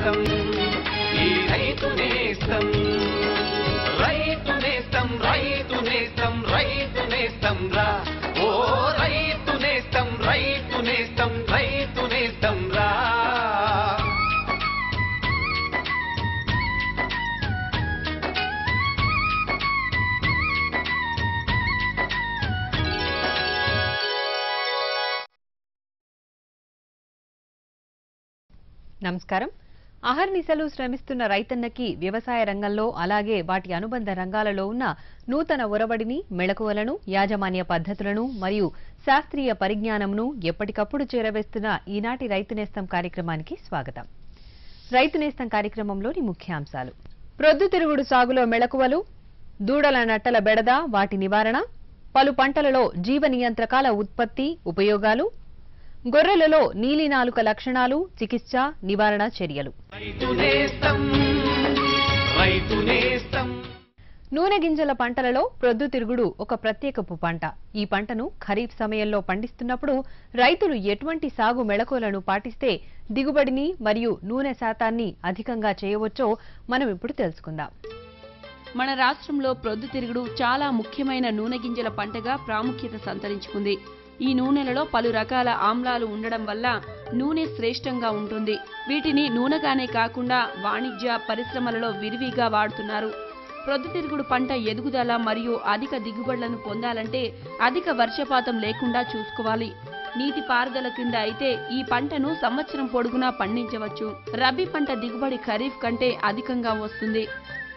నేస్తం ఈ రైతు నేస్తం రైతు నేస్తం రైతు నేస్తం రైతు నేస్తం రా ఓ రైతు నేస్తం రైతు నేస్తం రైతు నేస్తం రా. నమస్కారం. అహర్నిశలు శ్రమిస్తున్న రైతన్నకి వ్యవసాయ రంగంలో అలాగే వాటి అనుబంధ రంగాలలో ఉన్న నూతన ఒరబడిని, మెళకువలను, యాజమాన్య పద్ధతులను మరియు శాస్త్రీయ పరిజ్ఞానంను ఎప్పటికప్పుడు చేరవేస్తున్న ఈనాటి రైతు నేస్తం కార్యక్రమానికి స్వాగతం. రైతు నేస్తం కార్యక్రమంలోని ముఖ్యాంశాలు: ప్రొద్దుతిరుగుడు సాగులో మెళకువలు, దూడల నట్టల బెడద, వాటి నివారణ, పలు పంటలలో జీవ నియంత్రకాల ఉత్పత్తి, ఉపయోగాలు, గొర్రెలలో నీలినాలుక లక్షణాలు, చికిత్స, నివారణ చర్యలు. నూనె గింజల పంటలలో ప్రొద్దుతిరుగుడు ఒక ప్రత్యేకపు పంట. ఈ పంటను ఖరీఫ్ సమయంలో పండిస్తున్నప్పుడు రైతులు ఎటువంటి సాగు మెళకువలను పాటిస్తే దిగుబడిని మరియు నూనె శాతాన్ని అధికంగా చేయవచ్చో మనం ఇప్పుడు తెలుసుకుందాం. మన రాష్ట్రంలో ప్రొద్దుతిరుగుడు చాలా ముఖ్యమైన నూనె గింజల పంటగా ప్రాముఖ్యత సంతరించుకుంది. ఈ నూనెలలో పలు రకాల ఆమ్లాలు ఉండడం వల్ల నూనె శ్రేష్టంగా ఉంటుంది. వీటిని నూనెగానే కాకుండా వాణిజ్య పరిశ్రమలలో విరివిగా వాడుతున్నారు. ప్రొద్దుతిరుగుడు పంట ఎదుగుదల మరియు అధిక దిగుబడులను పొందాలంటే అధిక వర్షపాతం లేకుండా చూసుకోవాలి. నీటి పారుదల కింద అయితే ఈ పంటను సంవత్సరం పొడుగునా పండించవచ్చు. రబీ పంట దిగుబడి ఖరీఫ్ కంటే అధికంగా వస్తుంది.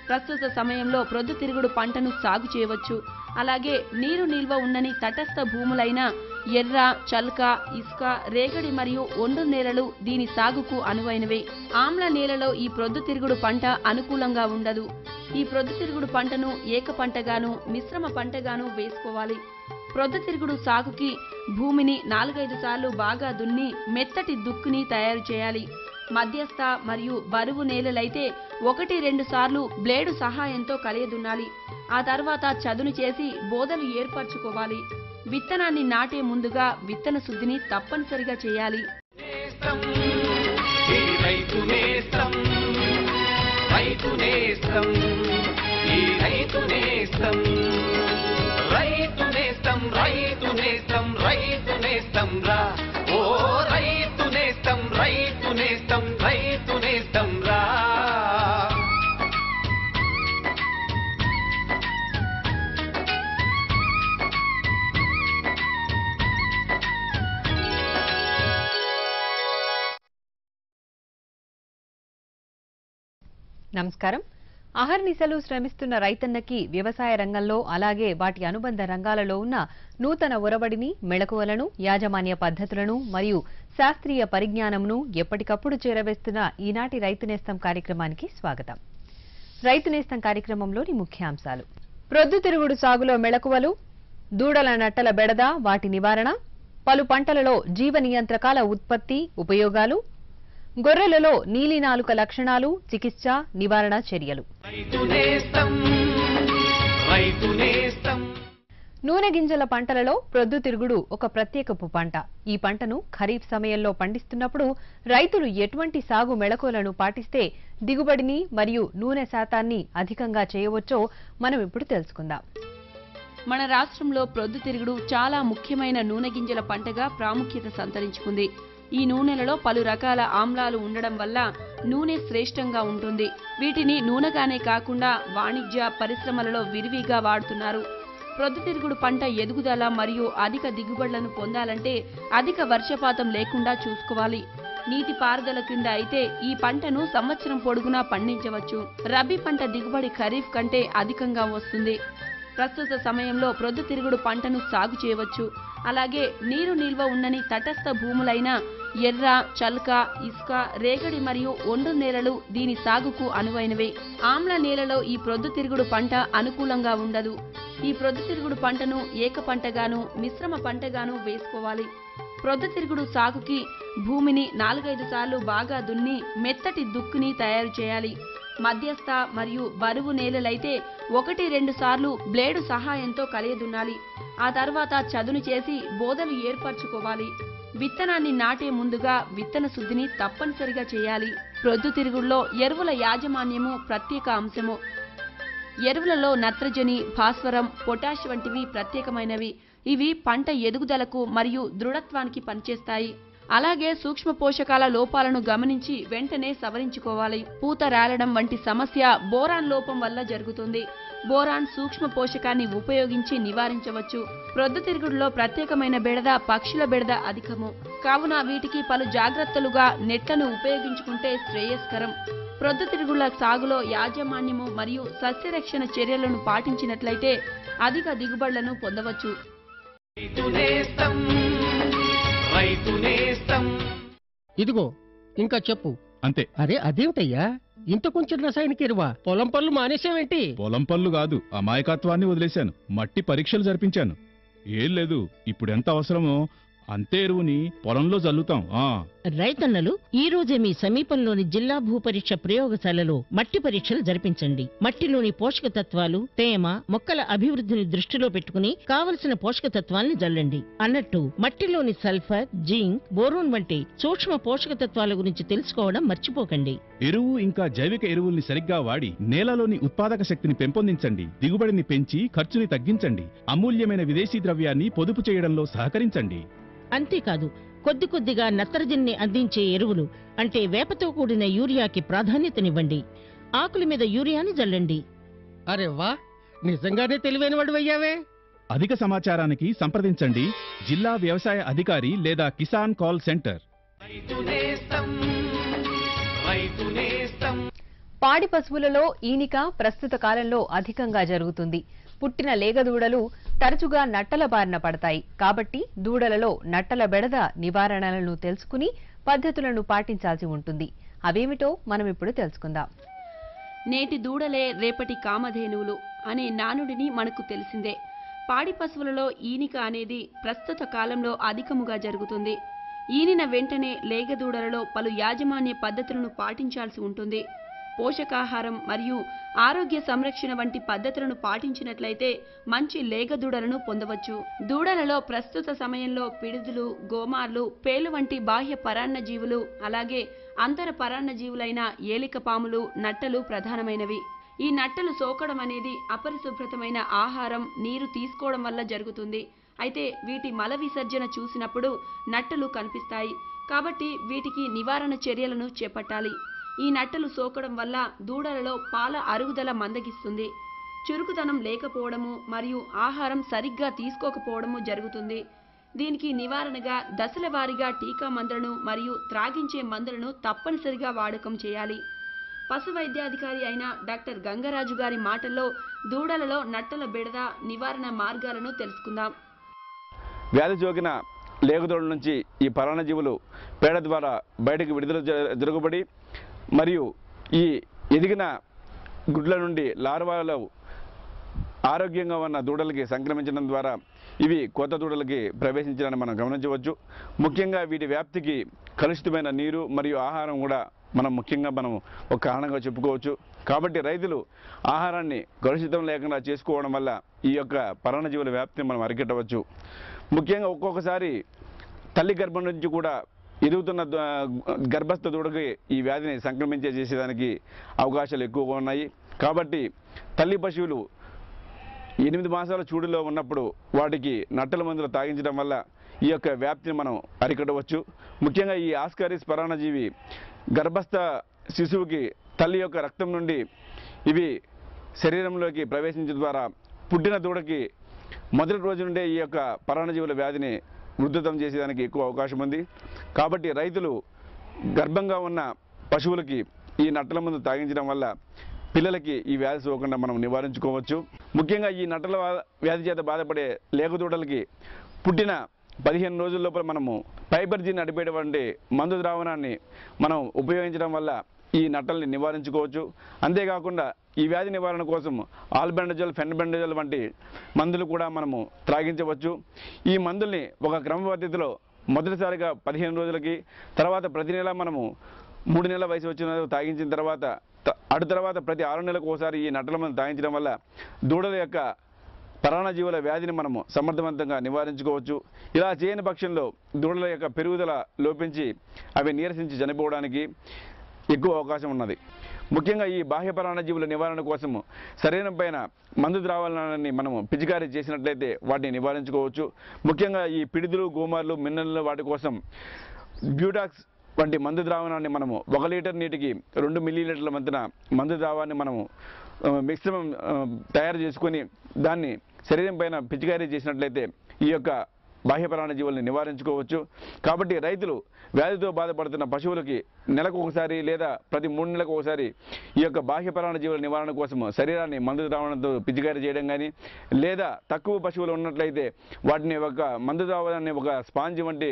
ప్రస్తుత సమయంలో ప్రొద్దుతిరుగుడు పంటను సాగు చేయవచ్చు. అలాగే నీరు నిల్వ ఉండని తటస్థ భూములైన ఎర్ర, చల్క, ఇసుక, రేగడి మరియు ఒండ్రు నేలలు దీని సాగుకు అనువైనవే. ఆమ్ల నేలలో ఈ ప్రొద్దుతిరుగుడు పంట అనుకూలంగా ఉండదు. ఈ ప్రొద్దుతిరుగుడు పంటను ఏక పంటగాను, మిశ్రమ పంటగాను వేసుకోవాలి. ప్రొద్దుతిరుగుడు సాగుకి భూమిని 4-5 సార్లు బాగా దున్ని మెత్తటి దుక్కుని తయారు చేయాలి. మధ్యస్థ మరియు బరువు నేలలైతే 1-2 సార్లు బ్లేడు సహాయంతో కలియదున్నాలి. ఆ తర్వాత చదును చేసి బోదలు ఏర్పరచుకోవాలి. విత్తనాన్ని నాటే ముందుగా విత్తన శుద్ధిని తప్పనిసరిగా చేయాలి. నమస్కారం. అహర్నిశలు శ్రమిస్తున్న రైతన్నకి వ్యవసాయ రంగంలో అలాగే వాటి అనుబంధ రంగాలలో ఉన్న నూతన ఒరబడిని, మెళకువలను, యాజమాన్య పద్ధతులను మరియు శాస్త్రీయ పరిజ్ఞానంను ఎప్పటికప్పుడు చేరవేస్తున్న ఈనాటి రైతు నేస్తం కార్యక్రమానికి స్వాగతం. రైతు నేస్తం కార్యక్రమంలోని ముఖ్యాంశాలు: ప్రొద్దుతిరుగుడు సాగులో మెళకువలు, దూడల నట్టల బెడద, వాటి నివారణ, పలు పంటలలో జీవ నియంత్రకాల ఉత్పత్తి, ఉపయోగాలు, గొర్రెలలో నీలినాలుక లక్షణాలు, చికిత్స, నివారణ చర్యలు. నూనె గింజల పంటలలో ప్రొద్దుతిరుగుడు ఒక ప్రత్యేకపు పంట. ఈ పంటను ఖరీఫ్ సమయంలో పండిస్తున్నప్పుడు రైతులు ఎటువంటి సాగు మెళకువలను పాటిస్తే దిగుబడిని మరియు నూనె శాతాన్ని అధికంగా చేయవచ్చో మనం ఇప్పుడు తెలుసుకుందాం. మన రాష్ట్రంలో ప్రొద్దుతిరుగుడు చాలా ముఖ్యమైన నూనె గింజల పంటగా ప్రాముఖ్యత సంతరించుకుంది. ఈ నూనెలలో పలు రకాల ఆమ్లాలు ఉండడం వల్ల నూనె శ్రేష్టంగా ఉంటుంది. వీటిని నూనెగానే కాకుండా వాణిజ్య పరిశ్రమలలో విరివిగా వాడుతున్నారు. ప్రొద్దుతిరుగుడు పంట ఎదుగుదల మరియు అధిక దిగుబడులను పొందాలంటే అధిక వర్షపాతం లేకుండా చూసుకోవాలి. నీటి పారుదల కింద అయితే ఈ పంటను సంవత్సరం పొడుగునా పండించవచ్చు. రబీ పంట దిగుబడి ఖరీఫ్ కంటే అధికంగా వస్తుంది. ప్రస్తుత సమయంలో ప్రొద్దుతిరుగుడు పంటను సాగు చేయవచ్చు. అలాగే నీరు నిల్వ ఉండని తటస్థ భూములైన ఎర్ర, చల్క, ఇసుక, రేగడి మరియు ఒండ్రు నేలలు దీని సాగుకు అనువైనవే. ఆమ్ల నేలలో ఈ ప్రొద్దుతిరుగుడు పంట అనుకూలంగా ఉండదు. ఈ ప్రొద్దుతిరుగుడు పంటను ఏక పంటగాను, మిశ్రమ పంటగాను వేసుకోవాలి. ప్రొద్దుతిరుగుడు సాగుకి భూమిని 4-5 సార్లు బాగా దున్ని మెత్తటి దుక్కుని తయారు చేయాలి. మధ్యస్థ మరియు బరువు నేలలైతే 1-2 సార్లు బ్లేడు సహాయంతో కలియదున్నాలి. ఆ తర్వాత చదును చేసి బోదలు ఏర్పరచుకోవాలి. విత్తనాన్ని నాటే ముందుగా విత్తన శుద్ధిని తప్పనిసరిగా చేయాలి. ప్రొద్దుతిరుగుడులో ఎరువుల యాజమాన్యము ప్రత్యేక అంశము. ఎరువులలో నత్రజని, భాస్వరం, పొటాష్ వంటివి ప్రత్యేకమైనవి. ఇవి పంట ఎదుగుదలకు మరియు దృఢత్వానికి పనిచేస్తాయి. అలాగే సూక్ష్మ పోషకాల లోపాలను గమనించి వెంటనే సవరించుకోవాలి. పూత రాలడం వంటి సమస్య బోరాన్ లోపం వల్ల జరుగుతుంది. బోరాన్ సూక్ష్మ పోషకాన్ని ఉపయోగించి నివారించవచ్చు. ప్రొద్దుతిరుగుడులో ప్రత్యేకమైన బెడద పక్షుల బెడద అధికము. కావున వీటికి పలు జాగ్రత్తలుగా నెట్లను ఉపయోగించుకుంటే శ్రేయస్కరం. ప్రొద్దుతిరుగుళ్ల సాగులో యాజమాన్యము మరియు సస్యరక్షణ చర్యలను పాటించినట్లయితే అధిక దిగుబడులను పొందవచ్చు. ఇదిగో ఇంకా చెప్పు. అంతే. అరే అదేమిటయ్యా, ఇంత కొంచెం రసాయనిక ఎరువా? పొలం పనులు మానేసావేంటి? పొలం పనులు కాదు, అమాయకత్వాన్ని వదిలేశాను. మట్టి పరీక్షలు జరిపించాను. ఏం లేదు, ఇప్పుడెంత అవసరమో అంతే ఎరువుని పొలంలో జల్లుతాం. రైతన్నలు ఈ రోజే మీ సమీపంలోని జిల్లా భూపరీక్ష ప్రయోగశాలలో మట్టి పరీక్షలు జరిపించండి. మట్టిలోని పోషక తత్వాలు, తేమ, మొక్కల అభివృద్ధిని దృష్టిలో పెట్టుకుని కావలసిన పోషక తత్వాల్ని జల్లండి. అన్నట్టు మట్టిలోని సల్ఫర్, జింక్, బోరోన్ వంటి సూక్ష్మ పోషక తత్వాల గురించి తెలుసుకోవడం మర్చిపోకండి. ఎరువు ఇంకా జైవిక ఎరువుల్ని సరిగ్గా వాడి నేలలోని ఉత్పాదక శక్తిని పెంపొందించండి. దిగుబడిని పెంచి ఖర్చుని తగ్గించండి. అమూల్యమైన విదేశీ ద్రవ్యాన్ని పొదుపు చేయడంలో సహకరించండి. అంతేకాదు, కొద్ది కొద్దిగా నత్రజనిని అందించే ఎరువులు అంటే వేపతో కూడిన యూరియాకి ప్రాధాన్యతనివ్వండి. ఆకుల మీద యూరియాని జల్లండి. అరే వా, నిజంగానే తెలివైన వాడు అయ్యావే. అధిక సమాచారానికి సంప్రదించండి జిల్లా వ్యవసాయ అధికారి లేదా కిసాన్ కాల్ సెంటర్. పాడి పశువులలో ఈనిక ప్రస్తుత కాలంలో అధికంగా జరుగుతుంది. పుట్టిన లేగదూడలు తరచుగా నట్టల బారిన పడతాయి. కాబట్టి దూడలలో నట్టల బెడద నివారణలను తెలుసుకుని పద్ధతులను పాటించాల్సి ఉంటుంది. అవేమిటో మనం ఇప్పుడు తెలుసుకుందాం. నేటి దూడలే రేపటి కామధేనువులు అనే నానుడిని మనకు తెలిసిందే. పాడి పశువులలో ఈనిక అనేది ప్రస్తుత కాలంలో అధికముగా జరుగుతుంది. ఈనిన వెంటనే లేగదూడలలో పలు యాజమాన్య పద్ధతులను పాటించాల్సి ఉంటుంది. పోషకాహారం మరియు ఆరోగ్య సంరక్షణ వంటి పద్ధతులను పాటించినట్లయితే మంచి లేగదూడలను పొందవచ్చు. దూడలలో ప్రస్తుత సమయంలో పిడుదులు, గోమార్లు, పేలు వంటి బాహ్య పరాన్నజీవులు, అలాగే అంతర పరాన్నజీవులైన ఏలికపాములు, నట్టలు ప్రధానమైనవి. ఈ నట్టలు సోకడం అనేది అపరిశుభ్రతమైన ఆహారం, నీరు తీసుకోవడం వల్ల జరుగుతుంది. అయితే వీటి మల విసర్జన చూసినప్పుడు నట్టలు కనిపిస్తాయి. కాబట్టి వీటికి నివారణ చర్యలను చేపట్టాలి. ఈ నట్టలు సోకడం వల్ల దూడలలో పాల అరుగుదల మందగిస్తుంది. చురుకుతనం లేకపోవడము మరియు ఆహారం సరిగ్గా తీసుకోకపోవడము జరుగుతుంది. దీనికి నివారణగా దశల వారీగా టీకా మందులను మరియు త్రాగించే మందులను తప్పనిసరిగా వాడకం చేయాలి. పశు వైద్యాధికారి అయిన డాక్టర్ గంగరాజు గారి మాటల్లో దూడలలో నట్టల బెడద నివారణ మార్గాలను తెలుసుకుందాం. వ్యాధి సోకిన లేగదూడల నుంచి ఈ పరాన్నజీవులు పేడ ద్వారా బయటకు విడుదల జరగబడి మరియు ఈ ఎదిగిన గుడ్ల నుండి లార్వాలు ఆరోగ్యంగా ఉన్న దూడలకి సంక్రమించడం ద్వారా ఇవి కొత్త దూడలకి ప్రవేశించడాన్ని మనం గమనించవచ్చు. ముఖ్యంగా వీటి వ్యాప్తికి కలుషితమైన నీరు మరియు ఆహారం కూడా మనం ఒక కారణంగా చెప్పుకోవచ్చు. కాబట్టి రైతులు ఆహారాన్ని కలుషితం లేకుండా చేసుకోవడం వల్ల ఈ యొక్క పరాన్నజీవుల వ్యాప్తిని మనం అరికట్టవచ్చు. ముఖ్యంగా ఒక్కొక్కసారి తల్లి గర్భం నుంచి కూడా ఎదుగుతున్న గర్భస్థ దూడకి ఈ వ్యాధిని సంక్రమించే చేసేదానికి అవకాశాలు ఎక్కువగా ఉన్నాయి. కాబట్టి తల్లి పశువులు 8 మాసాల చూడులో ఉన్నప్పుడు వాటికి నట్టల మందులు తాగించడం వల్ల ఈ యొక్క వ్యాప్తిని మనం అరికట్టవచ్చు. ముఖ్యంగా ఈ ఆస్కారిస్ పరాన్నజీవి గర్భస్థ శిశువుకి తల్లి యొక్క రక్తం నుండి ఇవి శరీరంలోకి ప్రవేశించడం ద్వారా పుట్టిన దూడకి మొదటి రోజు నుండే ఈ యొక్క పరాన్నజీవుల వ్యాధిని ఉధృతం చేసేదానికి ఎక్కువ అవకాశం ఉంది. కాబట్టి రైతులు గర్భంగా ఉన్న పశువులకి ఈ నట్టల మందు తాగించడం వల్ల పిల్లలకి ఈ వ్యాధి సోకకుండా మనం నివారించుకోవచ్చు. ముఖ్యంగా ఈ నట్టల వ్యాధి చేత బాధపడే లేగదూడలకి పుట్టిన 15 రోజుల లోపల మనము పైబర్జిన్ నడిపేటువంటి మందు ద్రావణాన్ని మనం ఉపయోగించడం వల్ల ఈ నట్టల్ని నివారించుకోవచ్చు. అంతేకాకుండా ఈ వ్యాధి నివారణ కోసం ఆల్బెండజోల్, ఫెన్బెండజోల్ వంటి మందులు కూడా మనము త్రాగించవచ్చు. ఈ మందుల్ని ఒక క్రమ పద్ధతిలో మొదటిసారిగా 15 రోజులకి, తర్వాత ప్రతి నెల మనము 3 నెలల వయసు వచ్చిన తాగించిన తర్వాత ప్రతి 6 నెలలకు ఒకసారి ఈ నట్టల మందు తాగించడం వల్ల దూడల యొక్క పరాన్నజీవుల వ్యాధిని మనము సమర్థవంతంగా నివారించుకోవచ్చు. ఇలా చేయని పక్షంలో దూడల యొక్క పెరుగుదల లోపించి అవి నీరసించి చనిపోవడానికి ఎక్కువ అవకాశం ఉన్నది. ముఖ్యంగా ఈ బాహ్య పరాన్నజీవుల నివారణ కోసము శరీరం పైన మందు ద్రావణాన్ని మనము పిచికారీ చేసినట్లయితే వాటిని నివారించుకోవచ్చు. ముఖ్యంగా ఈ పిడిదులు, గోమార్లు, మిన్నెలు వాటి కోసం బ్యూటాక్స్ వంటి మందు ద్రావణాన్ని మనము 1 లీటర్ నీటికి 2 మిల్లీలీటర్ల వంతున మందు ద్రావాన్ని మనము మిశ్రమం తయారు చేసుకొని దాన్ని శరీరం పైన పిచికారీ చేసినట్లయితే ఈ యొక్క బాహ్య పరాన్నజీవుల్ని నివారించుకోవచ్చు. కాబట్టి రైతులు వ్యాధితో బాధపడుతున్న పశువులకి నెలకు ఒకసారి లేదా ప్రతి 3 నెలలకు ఒకసారి ఈ యొక్క బాహ్య పరాన్నజీవుల నివారణ కోసం శరీరాన్ని మందు ద్రావణంతో పిచికారీ చేయడం కానీ, లేదా తక్కువ పశువులు ఉన్నట్లయితే వాటిని ఒక మందు ద్రావణాన్ని ఒక స్పాంజ్ వంటి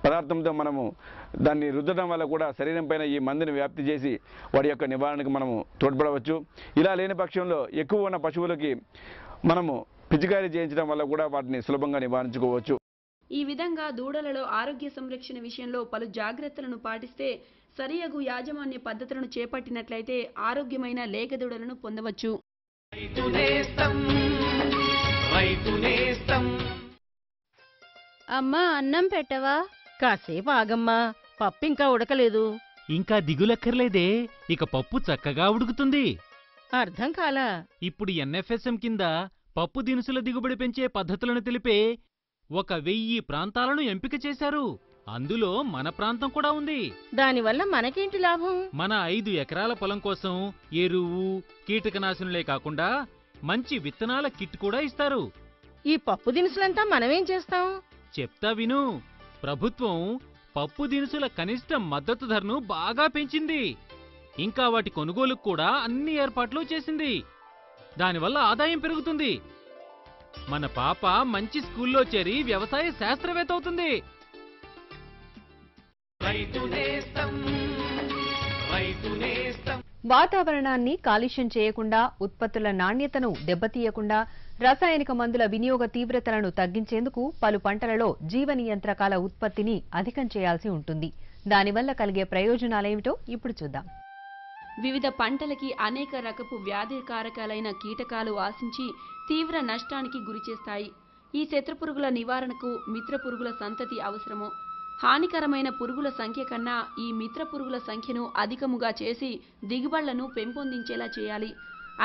పదార్థంతో మనము దాన్ని రుద్దడం వల్ల కూడా శరీరం పైన ఈ మందుని వ్యాప్తి చేసి వాటి యొక్క నివారణకు మనము తోడ్పడవచ్చు. ఇలా లేని పక్షంలో ఎక్కువ ఉన్న పశువులకి మనము పిచికారీ చేయించడం వల్ల కూడా వాటిని సులభంగా నివారించుకోవచ్చు. ఈ విధంగా దూడలలో ఆరోగ్య సంరక్షణ విషయంలో పలు జాగ్రత్తలను పాటిస్తే సరియగు యాజమాన్య పద్ధతులను చేపట్టినట్లయితే ఆరోగ్యమైన లేగ దూడలను పొందవచ్చు. రైతు నేస్తం, రైతు నేస్తం. అమ్మా అన్నం పెట్టవా? కాసేపు ఆగమ్మా, పప్పు ఇంకా ఉడకలేదు. ఇంకా దిగులక్కర్లేదే, ఇక పప్పు చక్కగా ఉడుకుతుంది. అర్థం కాలా? ఇప్పుడు ఎన్ఎఫ్ఎస్ఎం కింద పప్పు దినుసుల దిగుబడి పెంచే పద్ధతులను తెలిపే 1000 ప్రాంతాలను ఎంపిక చేశారు. అందులో మన ప్రాంతం కూడా ఉంది. దానివల్ల మనకేంటి లాభం? మన 5 ఎకరాల పొలం కోసం ఎరువు, కీటకనాశునులే కాకుండా మంచి విత్తనాల కిట్ కూడా ఇస్తారు. ఈ పప్పు దినుసులంతా మనమేం చేస్తాం? చెప్తా విను. ప్రభుత్వం పప్పు దినుసుల కనిష్ట మద్దతు ధరను బాగా పెంచింది. ఇంకా వాటి కొనుగోలుకు కూడా అన్ని ఏర్పాట్లు చేసింది. దానివల్ల ఆదాయం పెరుగుతుంది. మన పాప మంచి స్కూల్లో చేరి వ్యవసాయ శాస్త్రవేత్త అవుతుంది. రైతు నేస్తం, రైతు నేస్తం. వాతావరణాన్ని కాలుష్యం చేయకుండా, ఉత్పత్తుల నాణ్యతను దెబ్బతీయకుండా, రసాయనిక మందుల వినియోగ తీవ్రతలను తగ్గించేందుకు పలు పంటలలో జీవ నియంత్రకాల ఉత్పత్తిని అధికం చేయాల్సి ఉంటుంది. దానివల్ల కలిగే ప్రయోజనాలేమిటో ఇప్పుడు చూద్దాం. వివిధ పంటలకి అనేక రకపు వ్యాధికారకాలైన కీటకాలు ఆశించి తీవ్ర నష్టానికి గురిచేస్తాయి. ఈ శత్రుపురుగుల నివారణకు మిత్ర పురుగుల సంతతి అవసరము. హానికరమైన పురుగుల సంఖ్య కన్నా ఈ మిత్ర పురుగుల సంఖ్యను అధికముగా చేసి దిగుబడులను పెంపొందించేలా చేయాలి.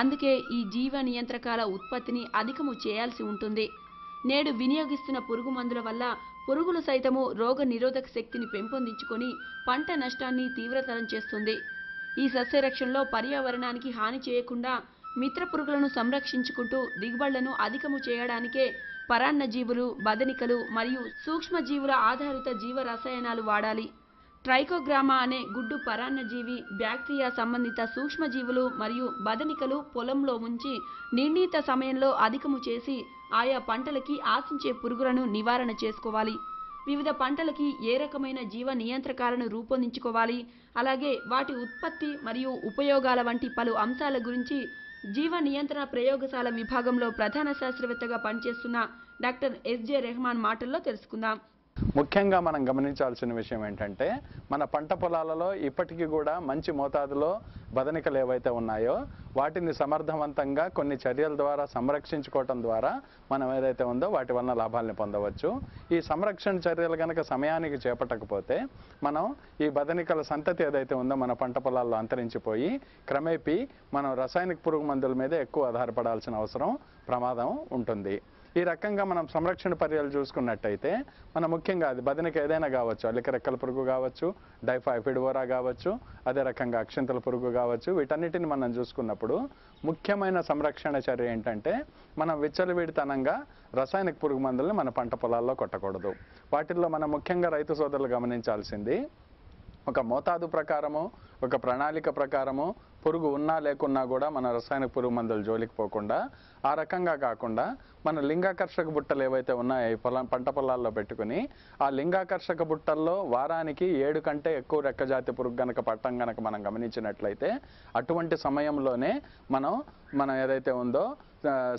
అందుకే ఈ జీవ నియంత్రకాల ఉత్పత్తిని అధికము చేయాల్సి ఉంటుంది. నేడు వినియోగిస్తున్న పురుగు మందుల వల్ల పురుగులు సైతము రోగ నిరోధక శక్తిని పెంపొందించుకొని పంట నష్టాన్ని తీవ్రతరం చేస్తుంది. ఈ సస్యరక్షణలో పర్యావరణానికి హాని చేయకుండా మిత్ర పురుగులను సంరక్షించుకుంటూ దిగుబడులను అధికము చేయడానికే పరాన్నజీవులు, బదనికలు మరియు సూక్ష్మజీవుల ఆధారిత జీవ రసాయనాలు వాడాలి. ట్రైకోగ్రామా అనే గుడ్డు పరాన్నజీవి, బ్యాక్టీరియా సంబంధిత సూక్ష్మజీవులు మరియు బదనికలు పొలంలో ఉంచి నిర్ణీత సమయంలో అధికము చేసి ఆయా పంటలకి ఆశించే పురుగులను నివారణ చేసుకోవాలి. వివిధ పంటలకి ఏ రకమైన జీవ నియంత్రకాలను రూపొందించుకోవాలి, అలాగే వాటి ఉత్పత్తి మరియు ఉపయోగాల వంటి పలు అంశాల గురించి జీవ నియంత్రణ ప్రయోగశాల విభాగంలో ప్రధాన శాస్త్రవేత్తగా పనిచేస్తున్న డాక్టర్ ఎస్జే రెహమాన్ మాటల్లో తెలుసుకుందాం. ముఖ్యంగా మనం గమనించాల్సిన విషయం ఏంటంటే, మన పంట పొలాలలో ఇప్పటికీ కూడా మంచి మోతాదులో బదనికలు ఏవైతే ఉన్నాయో వాటిని సమర్థవంతంగా కొన్ని చర్యల ద్వారా సంరక్షించుకోవటం ద్వారా మనం ఏదైతే ఉందో వాటి వలన లాభాలను పొందవచ్చు. ఈ సంరక్షణ చర్యలు కనుక సమయానికి చేపట్టకపోతే మనం ఈ బదనికల సంతతి ఏదైతే ఉందో మన పంట పొలాల్లో అంతరించిపోయి క్రమేపీ మనం రసాయనిక పురుగు మందుల మీద ఎక్కువ ఆధారపడాల్సిన అవసరం, ప్రమాదం ఉంటుంది. ఈ రకంగా మనం సంరక్షణ చర్యలు చూసుకున్నట్టయితే మనం ముఖ్యంగా అది బదనిక ఏదైనా కావచ్చు, అల్లిక రెక్కల పురుగు కావచ్చు, డైఫాయిఫిడ్వోరా కావచ్చు, అదే రకంగా అక్షింతల పురుగు కావచ్చు, వీటన్నిటిని మనం చూసుకున్నప్పుడు ముఖ్యమైన సంరక్షణ చర్య ఏంటంటే మనం విచ్చలవిడితనంగా రసాయనిక పురుగు మందులను మన పంట పొలాల్లో కొట్టకూడదు. వాటిల్లో మనం ముఖ్యంగా రైతు సోదరులు గమనించాల్సింది ఒక మోతాదు ప్రకారము, ఒక ప్రణాళిక ప్రకారము పురుగు ఉన్నా లేకున్నా కూడా మన రసాయనిక పురుగు మందులు జోలికి పోకుండా, ఆ రకంగా కాకుండా మన లింగాకర్షక బుట్టలు ఏవైతే ఉన్నాయో పంట పొలాల్లో పెట్టుకుని ఆ లింగాకర్షక బుట్టల్లో వారానికి 7 కంటే ఎక్కువ రెక్కజాతి పురుగు గనక పట్టం గనక మనం గమనించినట్లయితే అటువంటి సమయంలోనే మనం ఏదైతే ఉందో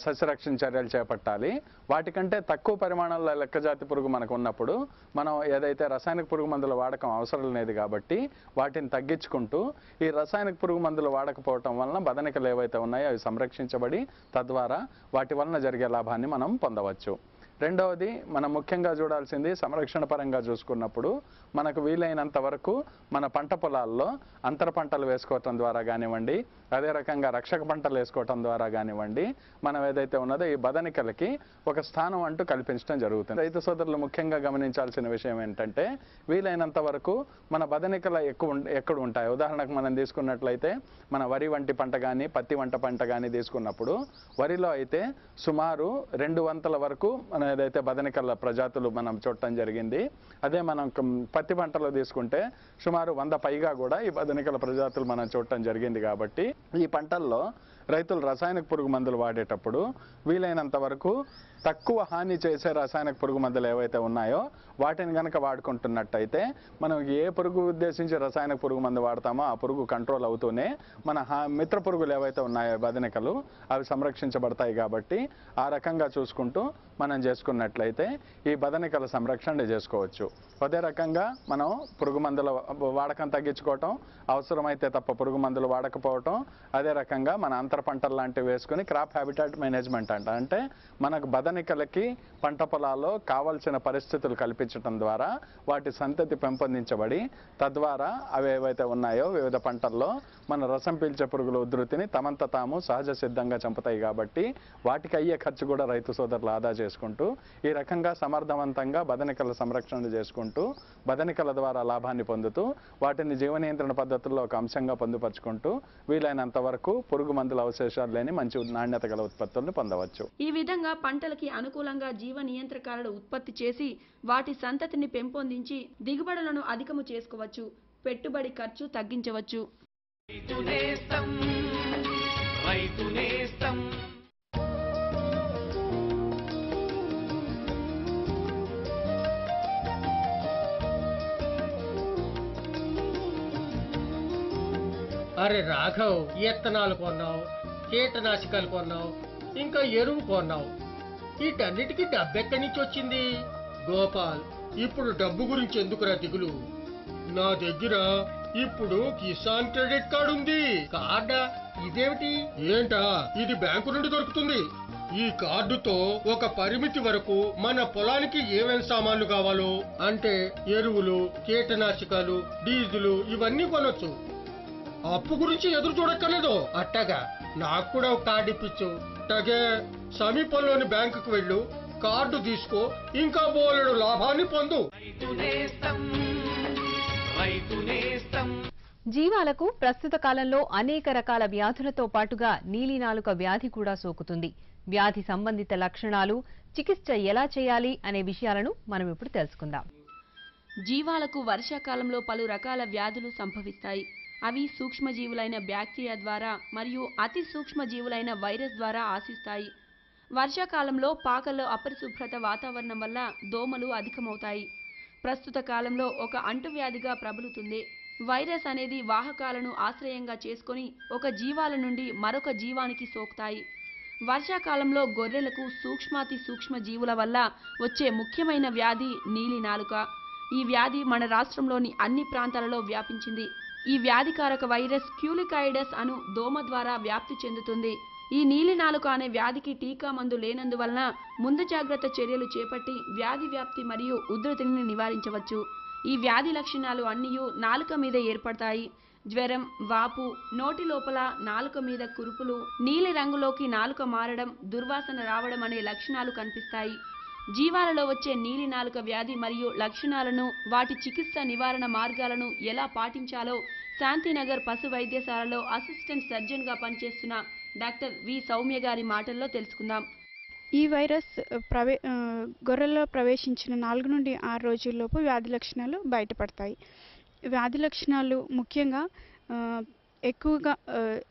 సస్యరక్షణ చర్యలు చేపట్టాలి. వాటికంటే తక్కువ పరిమాణంలో లెక్కజాతి పురుగు మనకు ఉన్నప్పుడు మనం ఏదైతే రసాయనిక పురుగు మందుల వాడకం అవసరం లేదు కాబట్టి వాటిని తగ్గించుకుంటూ ఈ రసాయనిక పురుగు మందులు వాడకపోవటం వలన బదనికలు ఏవైతే ఉన్నాయో అవి సంరక్షించబడి తద్వారా వాటి వలన జరిగే లాభాన్ని మనం పొందవచ్చు. రెండవది మనం ముఖ్యంగా చూడాల్సింది సంరక్షణ పరంగా చూసుకున్నప్పుడు మనకు వీలైనంత వరకు మన పంట పొలాల్లో అంతర పంటలు వేసుకోవటం ద్వారా కానివ్వండి, అదే రకంగా రక్షక పంటలు వేసుకోవటం ద్వారా కానివ్వండి, మనం ఏదైతే ఉన్నదో ఈ బదనికలకి ఒక స్థానం అంటూ కల్పించడం జరుగుతుంది. రైతు సోదరులు ముఖ్యంగా గమనించాల్సిన విషయం ఏంటంటే వీలైనంత వరకు మన బదనికలు ఎక్కడ ఉంటాయి. ఉదాహరణకు మనం తీసుకున్నట్లయితే మన వరి వంటి పంట కానీ పత్తి వంట పంట కానీ తీసుకున్నప్పుడు వరిలో అయితే సుమారు 2 వంతుల వరకు మనం ఏదైతే బదనికల ప్రజాతులు మనం చూడటం జరిగింది. అదే మనం పత్తి పంటలో తీసుకుంటే సుమారు 100 పైగా కూడా ఈ బదనికల ప్రజాతులు మనం చూడటం జరిగింది. కాబట్టి ఈ పంటల్లో రైతులు రసాయనిక పురుగు మందులు వాడేటప్పుడు వీలైనంత వరకు తక్కువ హాని చేసే రసాయనిక పురుగు మందులు ఏవైతే ఉన్నాయో వాటిని కనుక వాడుకుంటున్నట్టయితే మనం ఏ పురుగు ఉద్దేశించి రసాయనిక పురుగు మందు వాడతామో ఆ పురుగు కంట్రోల్ అవుతూనే మన మిత్ర పురుగులు ఏవైతే ఉన్నాయో బదనికలు అవి సంరక్షించబడతాయి. కాబట్టి ఆ రకంగా చూసుకుంటూ మనం చేసుకున్నట్లయితే ఈ బదనికల సంరక్షణ చేసుకోవచ్చు. అదే రకంగా మనం పురుగు మందుల వాడకం తగ్గించుకోవటం, అవసరమైతే తప్ప పురుగు మందులు వాడకపోవటం, అదే రకంగా మన అంతర పంటలు లాంటివి వేసుకుని క్రాప్ హ్యాబిటాట్ మేనేజ్మెంట్ అంటే మనకు బదనికలకి పంట పొలాల్లో కావాల్సిన పరిస్థితులు కల్పించడం ద్వారా వాటి సంతతి పెంపొందించబడి తద్వారా అవి ఏవైతే ఉన్నాయో వివిధ పంటల్లో మన రసం పీల్చే పురుగుల ఉధృతిని తమంత తాము సహజ సిద్ధంగా చంపుతాయి. కాబట్టి వాటికి అయ్యే ఖర్చు కూడా రైతు సోదరులు ఆదా చేసుకుంటూ ఈ రకంగా సమర్థవంతంగా బదనికల సంరక్షణ చేసుకుంటూ బదనికల ద్వారా లాభాన్ని పొందుతూ వాటిని జీవ నియంత్రణ పద్ధతుల్లో ఒక అంశంగా పొందుపరుచుకుంటూ వీలైనంత వరకు పురుగు మందుల అవశేషాలు లేని మంచి నాణ్యత గల ఉత్పత్తులను పొందవచ్చు. ఈ విధంగా పంటలకి అనుకూలంగా జీవ నియంత్రకాలను ఉత్పత్తి చేసి వాటి సంతతిని పెంపొందించి దిగుబడులను అధికము చేసుకోవచ్చు, పెట్టుబడి ఖర్చు తగ్గించవచ్చు. రైతు నేస్తం, రైతు నేస్తం. అరే రాఘవ్, విత్తనాలు కొన్నావు, కీటనాశకాలు కొన్నావు, ఇంకా ఎరువు కొన్నావు. వీటన్నిటికీ డబ్బు ఎక్కడి నుంచి వచ్చింది? గోపాల్, ఇప్పుడు డబ్బు గురించి ఎందుకురా దిగులు? నా దగ్గర ఇప్పుడు కిసాన్ క్రెడిట్ కార్డు ఉంది. కార్డా? ఇదేమిటి? ఏంటా, ఇది బ్యాంకు నుండి దొరుకుతుంది. ఈ కార్డుతో ఒక పరిమితి వరకు మన పొలానికి ఏమేం సామాన్లు కావాలో అంటే ఎరువులు, కీటనాశకాలు, డీజిల్ ఇవన్నీ కొనొచ్చు. అప్పు గురించి ఎదురు చూడక్కర్లేదు. అట్టగా నాకు కూడా ఒక కార్డు ఇప్పించు. అట్టగే సమీపంలోని బ్యాంకుకు వెళ్ళు, కార్డు తీసుకో, ఇంకా బోలెడు లాభాన్ని పొందు. రైతు నేస్తం, రైతు నేస్తం. జీవాలకు ప్రస్తుత కాలంలో అనేక రకాల వ్యాధులతో పాటుగా నీలినాలుక వ్యాధి కూడా సోకుతుంది. వ్యాధి సంబంధిత లక్షణాలు, చికిత్స ఎలా చేయాలి అనే విషయాలను మనం ఇప్పుడు తెలుసుకుందాం. జీవాలకు వర్షాకాలంలో పలు రకాల వ్యాధులు సంభవిస్తాయి. అవి సూక్ష్మజీవులైన బ్యాక్టీరియా ద్వారా మరియు అతి సూక్ష్మజీవులైన వైరస్ ద్వారా ఆశిస్తాయి. వర్షాకాలంలో పాకల్లో అపరిశుభ్రత వాతావరణం వల్ల దోమలు అధికమవుతాయి. ప్రస్తుత కాలంలో ఒక అంటువ్యాధిగా ప్రబలుతుంది. వైరస్ అనేది వాహకాలను ఆశ్రయంగా చేసుకొని ఒక జీవాల నుండి మరొక జీవానికి సోకుతాయి. వర్షాకాలంలో గొర్రెలకు సూక్ష్మాతి సూక్ష్మ జీవుల వల్ల వచ్చే ముఖ్యమైన వ్యాధి నీలినాలుక. ఈ వ్యాధి మన రాష్ట్రంలోని అన్ని ప్రాంతాలలో వ్యాపించింది. ఈ వ్యాధికారక వైరస్ క్యూలికాయిడస్ అను దోమ ద్వారా వ్యాప్తి చెందుతుంది. ఈ నీలినాలుక అనే వ్యాధికి టీకా మందు లేనందువలన ముందు జాగ్రత్త చర్యలు చేపట్టి వ్యాధి వ్యాప్తి మరియు ఉధృతిని నివారించవచ్చు. ఈ వ్యాధి లక్షణాలు అన్నీ నాలుక మీద ఏర్పడతాయి. జ్వరం, వాపు, నోటి లోపల నాలుక మీద కురుపులు, నీలి రంగులోకి నాలుక మారడం, దుర్వాసన రావడం అనే లక్షణాలు కనిపిస్తాయి. జీవాలలో వచ్చే నీలినాలుక వ్యాధి మరియు లక్షణాలను, వాటి చికిత్స నివారణ మార్గాలను ఎలా పాటించాలో శాంతినగర్ పశు వైద్యశాలలో అసిస్టెంట్ సర్జన్ గా పనిచేస్తున్న డాక్టర్ వి సౌమ్య గారి మాటల్లో తెలుసుకుందాం. ఈ వైరస్ గొర్రెల్లో ప్రవేశించిన 4 నుండి 6 రోజుల్లోపు వ్యాధి లక్షణాలు బయటపడతాయి. వ్యాధి లక్షణాలు ముఖ్యంగా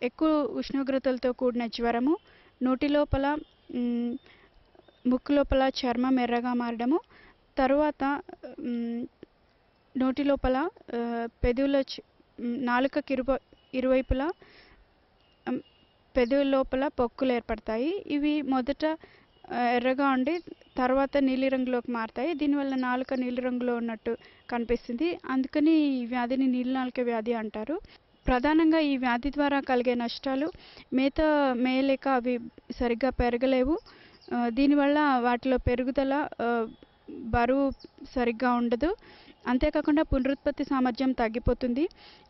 ఎక్కువ ఉష్ణోగ్రతలతో కూడిన జ్వరము, నోటి లోపల ముక్కు లోపల చర్మం ఎర్రగా మారడము, తరువాత నోటి లోపల పెదవుల నాలుకకి ఇరువైపులా పెదవి లోపల పొక్కులు ఏర్పడతాయి. ఇవి మొదట ఎర్రగా ఉండి తర్వాత నీలిరంగులోకి మారుతాయి. దీనివల్ల నాలుక నీలిరంగులో ఉన్నట్టు కనిపిస్తుంది. అందుకని ఈ వ్యాధిని నీలినాలుక వ్యాధి అంటారు. ప్రధానంగా ఈ వ్యాధి ద్వారా కలిగే నష్టాలు మేత మేయలేక అవి సరిగ్గా పెరగలేవు. దీనివల్ల వాటిలో పెరుగుదల బరువు సరిగ్గా ఉండదు. అంతేకాకుండా పునరుత్పత్తి సామర్థ్యం తగ్గిపోతుంది.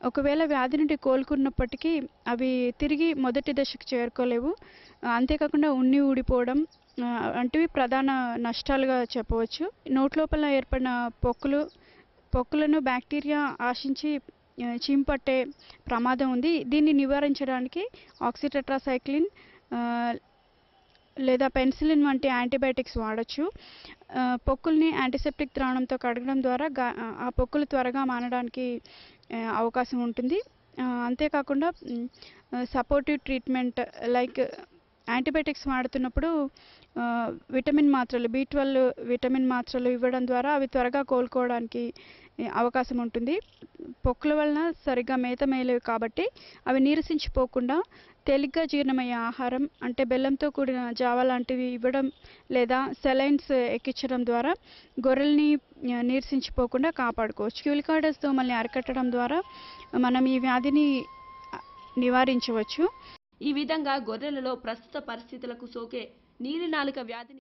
ఒకవేళ వ్యాధి నుండి కోలుకున్నప్పటికీ అవి తిరిగి మొదటి దశకు చేరుకోలేవు. అంతేకాకుండా ఉన్ని ఊడిపోవడం వంటివి ప్రధాన నష్టాలుగా చెప్పవచ్చు. నోట్లోపల ఏర్పడిన పొక్కులను బ్యాక్టీరియా ఆశించి చీంపట్టే ప్రమాదం ఉంది. దీన్ని నివారించడానికి ఆక్సిటెట్రాసైక్లిన్ లేదా పెన్సిలిన్ వంటి యాంటీబయాటిక్స్ వాడచ్చు. పొక్కుల్ని యాంటీసెప్టిక్ ద్రావణంతో కడగడం ద్వారా ఆ పొక్కులు త్వరగా మానడానికి అవకాశం ఉంటుంది. అంతేకాకుండా సపోర్టివ్ ట్రీట్మెంట్ లైక్ యాంటీబయాటిక్స్ వాడుతున్నప్పుడు విటమిన్ మాత్రలు B12 విటమిన్ మాత్రలు ఇవ్వడం ద్వారా అవి త్వరగా కోలుకోవడానికి అవకాశం ఉంటుంది. పొక్కుల వలన సరిగ్గా మేత మేయలేవు కాబట్టి అవి నీరసించిపోకుండా తేలిగ్గా జీర్ణమయ్యే ఆహారం అంటే బెల్లంతో కూడిన జావా లాంటివి ఇవ్వడం లేదా సెలైన్స్ ఎక్కించడం ద్వారా గొర్రెల్ని నీరసించిపోకుండా కాపాడుకోవచ్చు. క్యూలికాయిడస్ దోమల్ని అరికట్టడం ద్వారా మనం ఈ వ్యాధిని నివారించవచ్చు. ఈ విధంగా గొర్రెలలో ప్రస్తుత పరిస్థితులకు సోకే నీలినాలుక వ్యాధిని